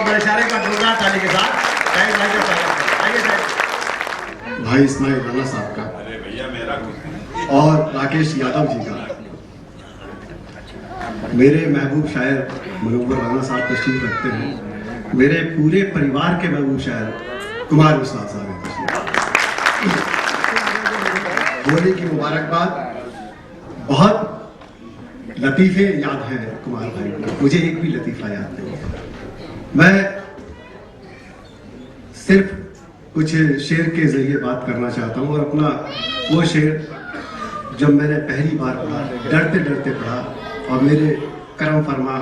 बहुत बड़े शायरी का प्रोग्राम ताली के साथ शाहिद भाई का स्वागत है। आइए शाहिद भाई इस्माइल राणा साहब का अरे भैया मेरा और राकेश यादव जी का, मेरे महबूब शायर मुनव्वर राणा साहब तशरीफ रखते हैं, मेरे पूरे परिवार के महबूब शायर कुमार विश्वास साहब हैं तशरीफ। होली की मुबारकबाद। बहुत लतीफ़े याद हैं कुमार भाई को, मुझे एक भी लतीफ़ा याद नहीं है। मैं सिर्फ कुछ शेर के जरिए बात करना चाहता हूँ, और अपना वो शेर जब मैंने पहली बार पढ़ा, डरते डरते पढ़ा, और मेरे करम फरमा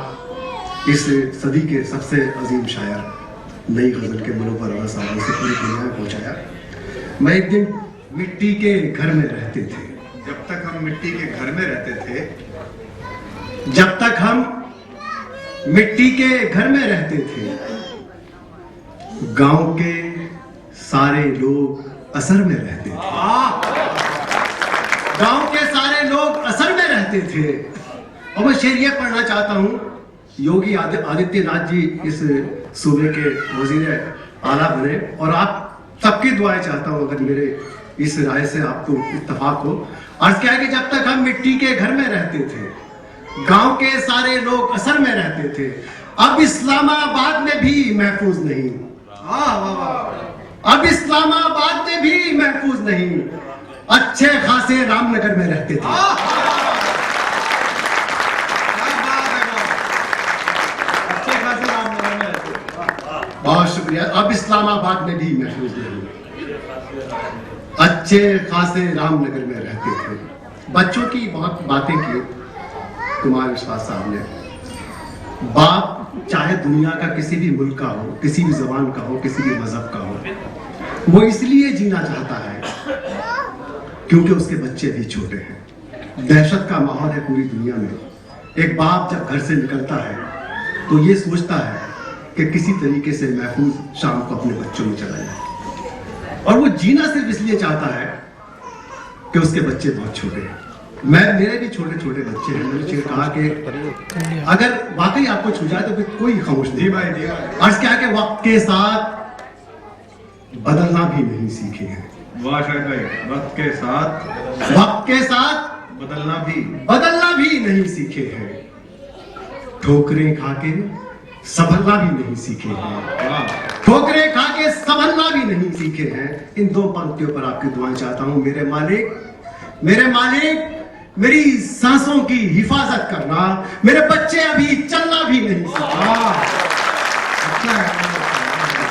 इस सदी के सबसे अजीम शायर नई गज़ल के मुनव्वर राणा साहब ने पूरी दुनिया में पहुँचाया। मैं एक दिन मिट्टी के घर में रहते थे, जब तक हम मिट्टी के घर में रहते थे, जब तक हम मिट्टी के घर में रहते थे, गांव के सारे लोग असर में रहते थे। गांव के सारे लोग असर में रहते थे। और मैं शेर ये पढ़ना चाहता हूँ, योगी आदित्यनाथ जी इस सूबे के वजीर आला बने, और आप सबकी दुआएं चाहता हूँ अगर मेरे इस राय से आपको इत्तेफाक हो। अर्ज क्या है कि जब तक हम मिट्टी के घर में रहते थे, गांव के सारे लोग असर में रहते थे, अब इस्लामाबाद में भी महफूज नहीं। अब इस्लामाबाद में भी महफूज नहीं, अच्छे खासे रामनगर में रहते थे। अच्छे खासे रामनगर में रहते। बहुत शुक्रिया। अब इस्लामाबाद में भी महफूज नहीं, अच्छे खासे रामनगर में रहते थे। बच्चों की बहुत बातें की कुमार विश्वास साहब ने। बाप चाहे दुनिया का किसी भी मुल्क का हो, किसी भी जबान का हो, किसी भी मजहब का हो, वो इसलिए जीना चाहता है क्योंकि उसके बच्चे भी छोटे हैं। दहशत का माहौल है पूरी दुनिया में। एक बाप जब घर से निकलता है तो ये सोचता है कि किसी तरीके से महफूज शाम को अपने बच्चों में चला जाए, और वो जीना सिर्फ इसलिए चाहता है कि उसके बच्चे बहुत छोटे हैं। मेरे भी छोटे छोटे बच्चे हैं। मैंने शेर कहा कि अगर वाकई आपको छू जाए तो फिर कोई खामोश नहीं। भाई अर्ज क्या है कि वक्त के साथ बदलना भी नहीं सीखे हैं। वाह शाहिद भाई, वक्त के साथ बदलना भी नहीं सीखे हैं। ठोकरें खा के संभलना भी नहीं सीखे हैं। ठोकरें खा के संभलना भी नहीं सीखे हैं। इन दो पंक्तियों पर आपकी दुआएं चाहता हूं। मेरे मालिक मेरी सांसों की हिफाजत करना, मेरे बच्चे अभी चलना भी नहीं सीखे।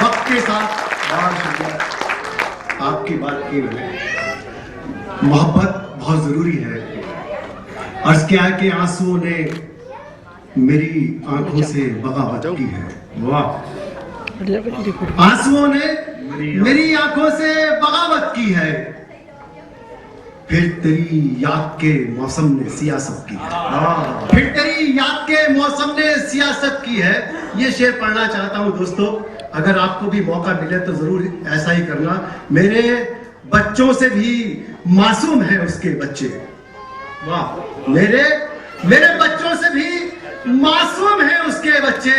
वक्त के साथ आपकी बात की मैंने, मोहब्बत बहुत जरूरी है। अर्ज क्या है कि आंसुओं ने मेरी आंखों से बगावत की है। वाह। आंसुओं ने मेरी आंखों से बगावत की है, फिर तेरी याद के मौसम ने सियासत की है। फिर तेरी याद के मौसम ने सियासत की है। ये शेर पढ़ना चाहता हूं दोस्तों, अगर आपको भी मौका मिले तो जरूर ऐसा ही करना। मेरे बच्चों से भी मासूम है उसके बच्चे। वाह। मेरे बच्चों से भी मासूम है उसके बच्चे।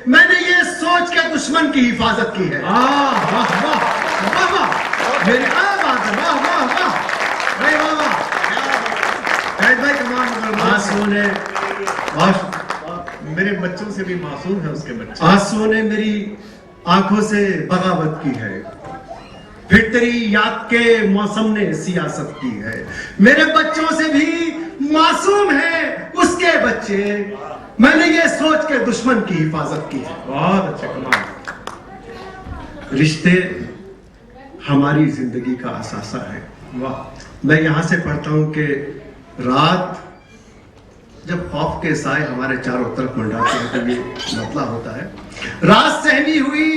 मैंने ये सोच के दुश्मन की हिफाजत की है। वाह वाह वाह वाह। मेरे वाह वाह वाह। भाई कमाल। आंसुओं ने मेरे बच्चों से भी मासूम है उसके बच्चे। आंसुओं ने मेरी आंखों से बगावत की है, फिर तेरी याद के मौसम ने सियासत की है। मेरे बच्चों से भी मासूम है उसके बच्चे। मैंने ये सोच के दुश्मन की हिफाजत की है। बहुत अच्छा कमाल। रिश्ते हमारी जिंदगी का असासा है। वाह। मैं यहां से पढ़ता हूं कि रात जब खौफ के साए हमारे चारों तरफ मंडराते हैं तो ये मतला होता है। रात सहमी हुई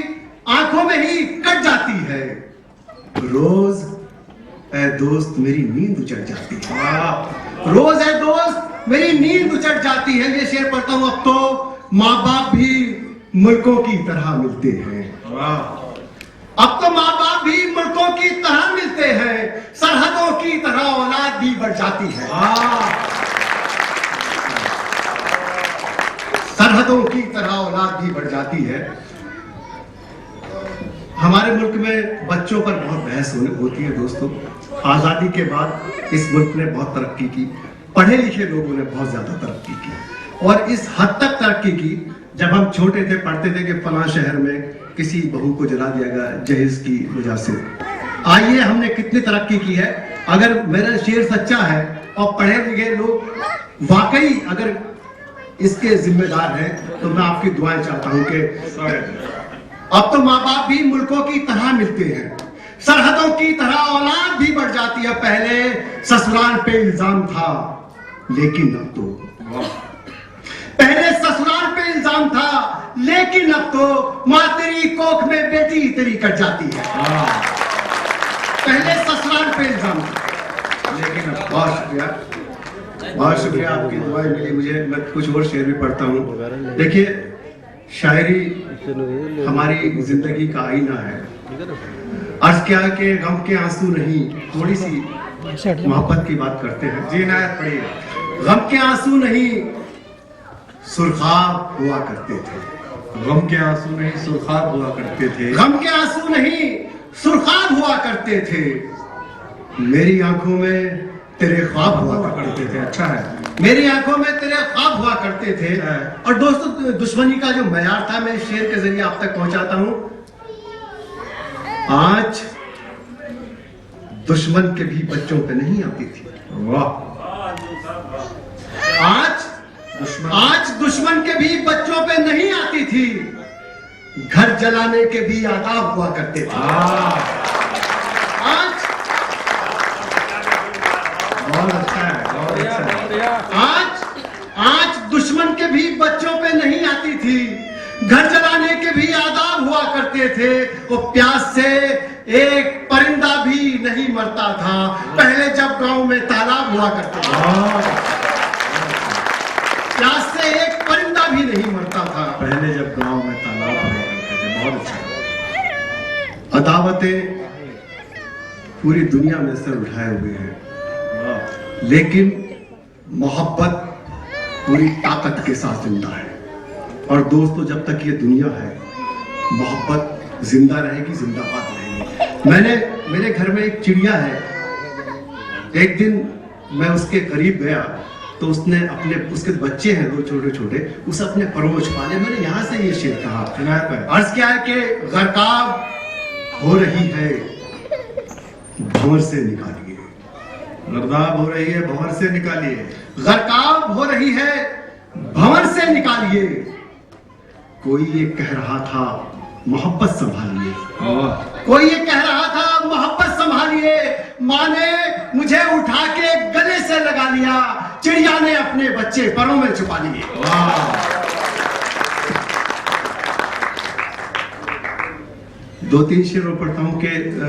आंखों में ही कट जाती है, रोज ए दोस्त मेरी नींद उचट जाती है। रोज ए दोस्त मेरी नींद उचट जाती है। ये शेर पढ़ता हूं। अब तो माँ बाप भी मुल्कों की तरह मिलते हैं। अब तो माँ बाप भी मुल्कों की तरह मिलते हैं, सरहदों की तरह औलाद भी बढ़ जाती है। सरहदों की तरह औलाद भी बढ़ जाती है। हमारे मुल्क में बच्चों पर बहुत बहस होती है दोस्तों। आजादी के बाद इस मुल्क ने बहुत तरक्की की, पढ़े लिखे लोगों ने बहुत ज्यादा तरक्की की, और इस हद तक तरक्की की जब हम छोटे थे पढ़ते थे कि फलां शहर में किसी बहू को जला दिया गया जहेज की वजह से। आइए हमने कितनी तरक्की की है। अगर मेरा शेर सच्चा है और पढ़े लिखे लोग वाकई अगर इसके जिम्मेदार हैं तो मैं आपकी दुआएं चाहता हूं कि अब तो माँ बाप भी मुल्कों की तरह मिलते हैं, सरहदों की तरह औलाद भी बढ़ जाती है। पहले ससुराल पे इल्जाम था लेकिन अब तो, पहले ससुराल पे इल्जाम था लेकिन अब तो माँ तेरी कोख में बेटी तेरी कट जाती है। पहले ससुराल पे इल्जाम था लेकिन अब। बहुत शुक्रिया, बहुत शुक्रिया, आपकी दुआएं मिली मुझे। मैं कुछ और शेर भी पढ़ता हूँ। देखिए, शायरी हमारी जिंदगी का आईना है। अर्ज क्या के गम के आंसू नहीं, थोड़ी सी मोहब्बत की बात करते हैं। जी नायत पढ़िए। गम के आंसू नहीं सुरखाब हुआ करते थे। गम के आंसू नहीं सुरखाब हुआ करते थे। गम के आंसू नहीं सुरखाब हुआ करते थे। मेरी आंखों में तेरे ख्वाब हुआ करते थे। अच्छा है। मेरी आंखों में तेरे ख्वाब हुआ करते थे। और दोस्तों, दुश्मनी का जो मयार था मैं शेर के जरिए आप तक पहुंचाता हूं। आज दुश्मन के भी बच्चों पे नहीं आती थी। वाह। आज दुश्मन के भी बच्चों पे नहीं आती थी। घर जलाने के भी आदाब हुआ करते थे। आज बहुत अच्छा है, बहुत अच्छा है। आज दुश्मन के भी बच्चों पे नहीं आती थी। घर जलाने के भी आदाब हुआ करते थे। वो प्यास से एक परिंदा भी नहीं मरता था पहले जब गांव में तालाब हुआ करते थे। प्यास से एक परिंदा भी नहीं मरता था पहले जब गांव में तालाब हुआ करते थे। बहुत अच्छा। अदावतें पूरी दुनिया में सर उठाए हुए हैं लेकिन मोहब्बत पूरी ताकत के साथ जिंदा है। और दोस्तों, जब तक ये दुनिया है मोहब्बत जिंदा रहेगी, जिंदाबाद रहेगी। मेरे घर में एक चिड़िया है। एक दिन मैं उसके करीब गया तो उसने उसके बच्चे हैं दो छोटे छोटे, उसे अपने परों छुपा लिया। मैंने यहाँ से ये शेर कहा। अर्ज क्या है कि गर्काब हो रही है भंवर से निकालिए। गर्दाब हो रही है भंवर से निकालिए। गर्काब हो रही है भंवर से निकालिए। कोई ये कह रहा था मोहब्बत संभालिए। कोई ये कह रहा था मोहब्बत संभालिए। माँ ने मुझे उठा के गले से लगा लिया, चिड़िया ने अपने बच्चे परों में छुपा लिए। दो तीन शेर पढ़ता हूं कि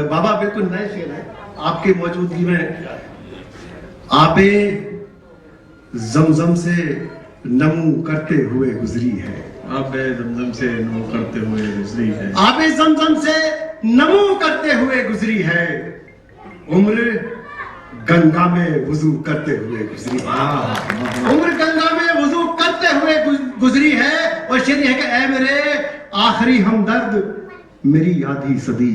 बाबा बिल्कुल नए शेर है आपके मौजूदगी में। आबे जमजम से नमू करते हुए गुजरी है। आबे जमजम से नमू करते हुए गुजरी है। आबे जमजम से नमू करते हुए गुजरी है। उम्र गंगा में वुजू करते हुए गुजरी है। उम्र गंगा में वुजू करते हुए गुजरी है। और शेर है कि ऐ मेरे आखिरी हमदर्द मेरी आधी सदी।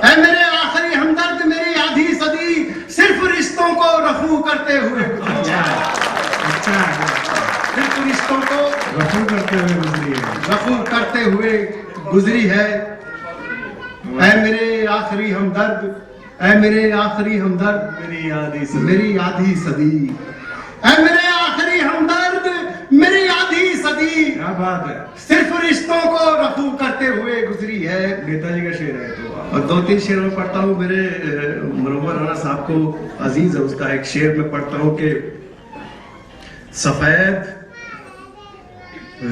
ऐ मेरे आखिरी हमदर्द मेरी आधी सदी सिर्फ रिश्तों को रफू करते हुए। अच्छा, सिर्फ रिश्तों को रफू करते हुए गुजरी है। रफू करते हुए गुजरी है। ऐ मेरे आखिरी हमदर्द, ऐ मेरे आखिरी हमदर्द मेरी आधी सदी, मेरी आधी सदी। ऐ मेरे आखिरी हमदर्द मेरी आधी सदी। क्या बात है। सिर्फ रिश्तों को रफू करते हुए गुजरी है। नेताजी का शेर है तो। और दो तीन शेर में पढ़ता हूँ। मेरे मुनव्वर राणा साहब को अजीज है उसका एक शेर में पढ़ता हूँ कि सफेद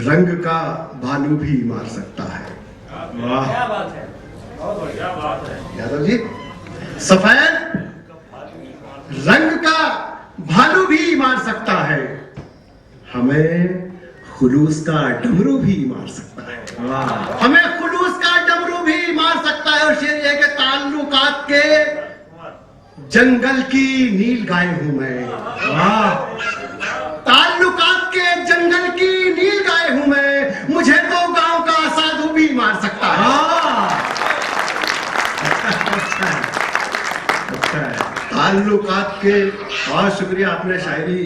रंग का भालू भी मार सकता है। वाह, क्या बात है, बहुत बढ़िया बात है। यादव जी, सफेद रंग का भालू भी मार सकता है। हमें खुलूस का डमरू भी मार सकता है। वाह। हमें खुलूस का डमरू भी मार सकता है। और शेर ये कि ताल्लुकात के जंगल की नील गाय हूं मैं। वाह। ताल्लुकात के जंगल की नील गाय हूं मैं। मुझे तो गांव का साधु भी मार सकता है। ताल्लुकात के, बहुत शुक्रिया आपने शायरी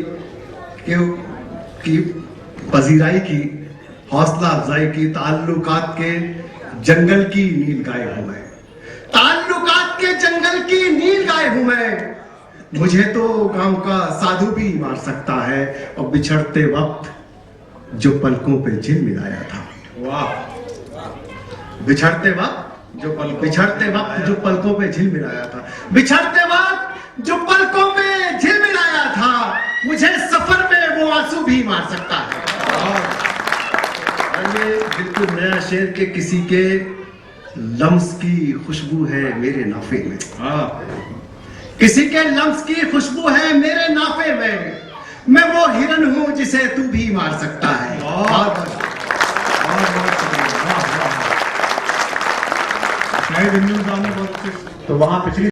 की पजीराई की, हौसला अफजाई की। ताल्लुकात के जंगल की नील गाय हूं मैं, ताल्लुकात के जंगल की नील गाय हूं मैं। मुझे तो गांव का साधु भी मार सकता है, और बिछड़ते वक्त जो पलकों पे झिल मिलाया था, वाह, बिछड़ते वक्त जो पलकों पे झिल मिलाया था, बिछड़ते वक्त जो पलकों पे झिल मिलाया था, मुझे सफर में वो आंसू भी मार सकता है। और ये बिल्कुल नया शेर के किसी के लम्स की खुशबू है मेरे नाफे में, किसी के लम्स की खुशबू है मेरे नाफे में। मैं वो हिरन हूं जिसे तू भी मार सकता है। बहुत शुक्रिया। शायद इमरान साहब ने बहुत अच्छे। तो वहां पिछली